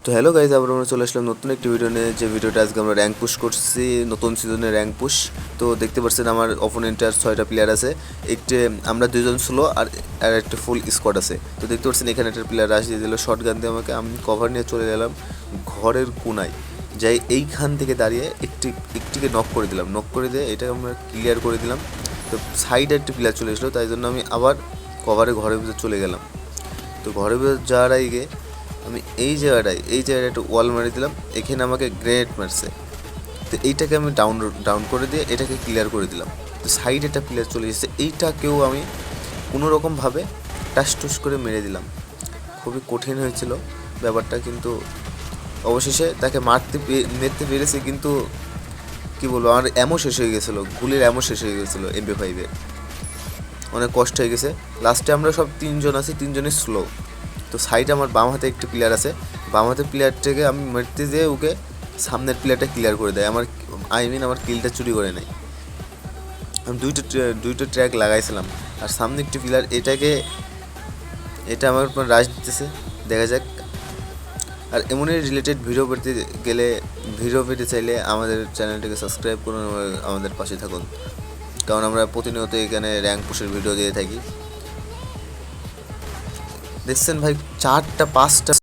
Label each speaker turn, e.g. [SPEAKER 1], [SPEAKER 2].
[SPEAKER 1] তো hello guys, আবার আমরা চলে আসলাম নতুন একটি ভিডিও নিয়ে। যে ভিডিওটা আজকে আমরা র্যাঙ্ক পুশ করছি, নতুন সিজনের র্যাঙ্ক পুশ। তো দেখতে পাচ্ছেন আমার অপোনেন্টের 6টা প্লেয়ার আছে, একটি আমরা 2জন স্লো আর একটা ফুল স্কোয়াড আছে। তো দেখতে পাচ্ছেন এখানে একটা প্লেয়ার রাশ দিয়ে দিল শর্ট গান দিয়ে আমাকে। আমি কভার নিয়ে চলে গেলাম ঘরের কোনায়, যাই এইখান থেকে দাঁড়িয়ে একটিকে নক করে দিলাম। নক করে দিয়ে এটা আমরা ক্লিয়ার করে দিলাম। তো সাইডে একটি প্লেয়ার চলে এসলো, তাই জন্য আমি আবার ঘরের ভিতরে চলে গেলাম। তো ঘরের ভিতরে যাওয়ার আগে আমি এই জায়গাটায় একটা ওয়াল মারি দিলাম। এখানে আমাকে গ্রেনেড মারছে, তো এইটাকে আমি ডাউন করে দিয়ে এটাকে ক্লিয়ার করে দিলাম। তো সাইডে একটা প্লেয়ার চলে এসেছে, এইটাকেও আমি কোনো রকমভাবে টাস করে মেরে দিলাম। খুবই কঠিন হয়েছিল ব্যাপারটা, কিন্তু অবশেষে তাকে মেরতে পেরেছি। কিন্তু কী বলবো, আমার অ্যামো শেষ হয়ে গেছিলো, গুলির অ্যামো শেষ হয়ে গেছিলো MP5-এর। অনেক কষ্ট হয়ে গেছে। লাস্টে আমরা সব 3জন আছি, 3জনই স্লো। তো সাইডে আমার বাম হাতে একটি প্লেয়ার আছে, বাম হাতের প্লেয়ারটাকে আমি মারতে যেয়ে ওকে সামনের প্লেয়ারটা ক্লিয়ার করে দেয়। আমার কিলটা চুরি করে নেয়। আমি দুইটা ট্র্যাক লাগাইছিলাম, আর সামনে একটি প্লেয়ার এটা আমার উপর রাশ দিতেছে। দেখা যাক। আর এমনই রিলেটেড ভিডিও পেতে চাইলে আমাদের চ্যানেলটিকে সাবস্ক্রাইব করুন, আমাদের পাশে থাকুন, কারণ আমরা প্রতিনিয়ত এখানে র্যাঙ্ক পুশের ভিডিও দিয়ে থাকি। দেখছেন ভাই, 4টা 5টা